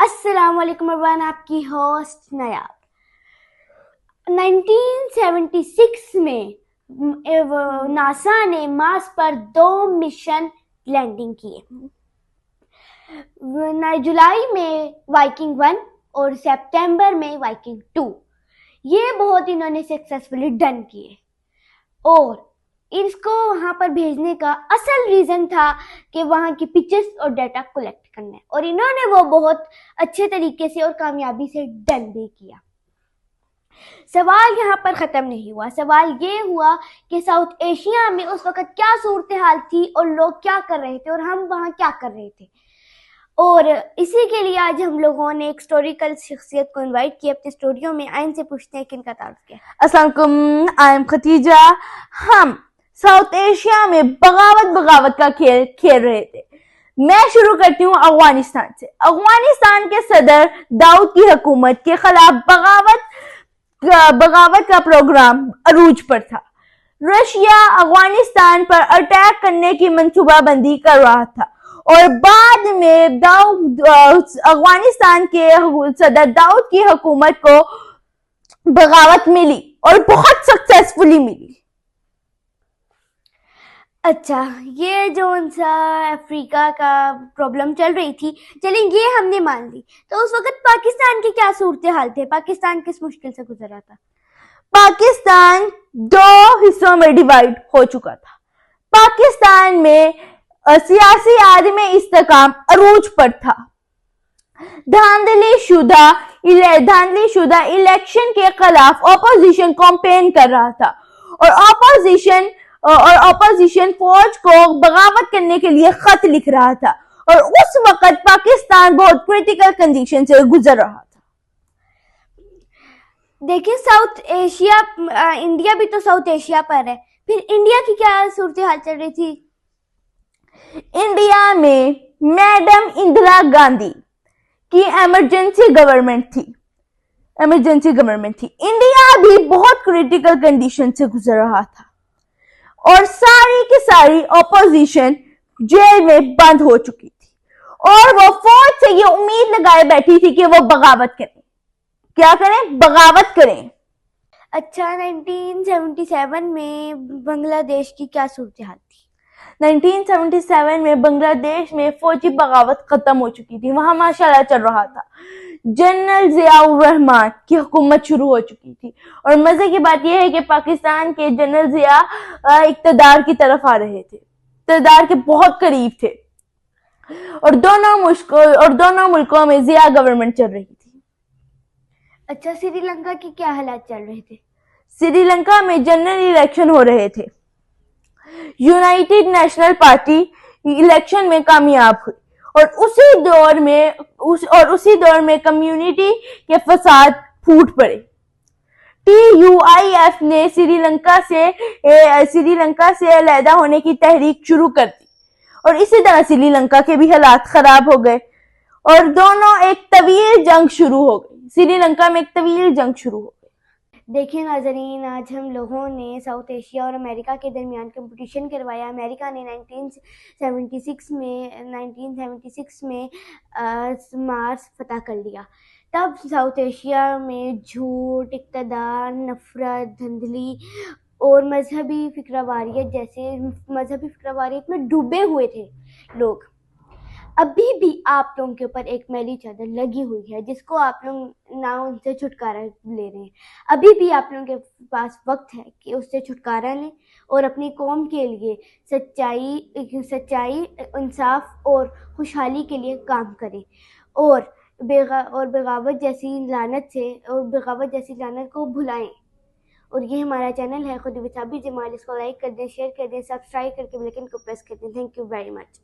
السلام علیکم ایوریون، آپ کی ہوسٹ نیاب۔ 1976 میں ناسا نے مارس پر 2 مشن لینڈنگ کیے۔ جولائی میں وائکنگ 1 اور سپتمبر میں وائکنگ 2، یہ بہت انہوں نے سکسیسفلی ڈن کیے۔ اور اس کو وہاں پر بھیجنے کا اصل ریزن تھا کہ وہاں کی پکچرز اور ڈیٹا کلیکٹ کرنا ہے، اور انہوں نے وہ بہت اچھے طریقے سے اور کامیابی سے ڈن بھی کیا۔ سوال یہاں پر ختم نہیں ہوا، سوال یہ ہوا کہ ساؤتھ ایشیا میں اس وقت کیا صورتحال تھی اور لوگ کیا کر رہے تھے اور ہم وہاں کیا کر رہے تھے۔ اور اسی کے لیے آج ہم لوگوں نے ایک ہسٹوریکل شخصیت کو انوائٹ کیا اپنی اسٹوڈیو میں۔ آئین سے پوچھتے ہیں کن کا تعارف کیا۔ السلام علیکم، آئی ایم ختیجہ۔ ہم ساؤتھ ایشیا میں بغاوت کا کھیل رہے تھے۔ میں شروع کرتی ہوں افغانستان سے۔ افغانستان کے صدر داؤد کی حکومت کے خلاف بغاوت کا پروگرام عروج پر تھا۔ رشیا افغانستان پر اٹیک کرنے کی منصوبہ بندی کر رہا تھا، اور بعد میں افغانستان کے صدر داؤد کی حکومت کو بغاوت ملی اور بہت سکسیسفلی ملی۔ اچھا، یہ جو افریقہ کا پرابلم چل رہی تھی، چلیں یہ ہم نے مان لی، تو اس وقت پاکستان کی کیا صورتحال تھے؟ پاکستان کس مشکل سے گزر رہا تھا؟ پاکستان 2 حصوں میں ڈیوائیڈ ہو چکا تھا۔ پاکستان میں سیاسی عدم استحکام عروج پر تھا۔ دھاندلی شدہ الیکشن کے خلاف اپوزیشن کیمپین کر رہا تھا، اور اپوزیشن فوج کو بغاوت کرنے کے لیے خط لکھ رہا تھا، اور اس وقت پاکستان بہت کریٹیکل کنڈیشن سے گزر رہا تھا۔ دیکھیں، ساؤتھ ایشیا، انڈیا بھی تو ساؤتھ ایشیا پر ہے، پھر انڈیا کی کیا صورتحال چل رہی تھی؟ انڈیا میں میڈم اندرا گاندھی کی ایمرجنسی گورنمنٹ تھی۔ انڈیا بھی بہت کریٹیکل کنڈیشن سے گزر رہا تھا، اور ساری کی ساری اپوزیشن جیل میں بند ہو چکی تھی، اور وہ فوج سے یہ امید لگائے بیٹھی تھی کہ وہ بغاوت کریں۔ کیا کریں؟ بغاوت کریں۔ اچھا، 1977 میں بنگلہ دیش کی کیا صورتحال تھی؟ 1977 میں بنگلہ دیش میں فوجی بغاوت ختم ہو چکی تھی، وہاں ماشاءاللہ چل رہا تھا۔ جنرل ضیاء الرحمان کی حکومت شروع ہو چکی تھی، اور مزے کی بات یہ ہے کہ پاکستان کے جنرل ضیاء اقتدار کی طرف آ رہے تھے، اقتدار کے بہت قریب تھے، اور دونوں ملکوں میں ضیاء گورنمنٹ چل رہی تھی۔ اچھا، سری لنکا کی کیا حالات چل رہے تھے؟ سری لنکا میں جنرل الیکشن ہو رہے تھے۔ یونائٹڈ نیشنل پارٹی الیکشن میں کامیاب ہوئی، اور اسی دور میں کمیونٹی کے فساد پھوٹ پڑے۔ TUIF نے سری لنکا سے علیحدہ ہونے کی تحریک شروع کر دی، اور اسی طرح سری لنکا کے بھی حالات خراب ہو گئے، اور سری لنکا میں ایک طویل جنگ شروع ہو گئی۔ دیکھیں ناظرین، آج ہم لوگوں نے ساؤتھ ایشیا اور امریکہ کے درمیان کمپٹیشن کروایا۔ امریکہ نے 1976 میں مارس فتح کر لیا۔ تب ساؤتھ ایشیا میں جھوٹ، اقتدار، نفرت، دھندلی اور مذہبی فکر واریت میں ڈوبے ہوئے تھے لوگ۔ ابھی بھی آپ لوگوں کے اوپر ایک میلی چادر لگی ہوئی ہے، جس کو آپ لوگ نہ ان سے چھٹکارا لے رہے ہیں۔ ابھی بھی آپ لوگوں کے پاس وقت ہے کہ اس سے چھٹکارا لیں، اور اپنی قوم کے لیے سچائی، انصاف اور خوشحالی کے لیے کام کریں، اور بغاوت جیسی لعنت کو بھلائیں۔ اور یہ ہمارا چینل ہے خود وثابی جمال، اس کو لائک کر دیں، شیئر کر دیں، سبسکرائب کر کے بیل آئیکن کو پریس کر دیں۔ Thank you very much.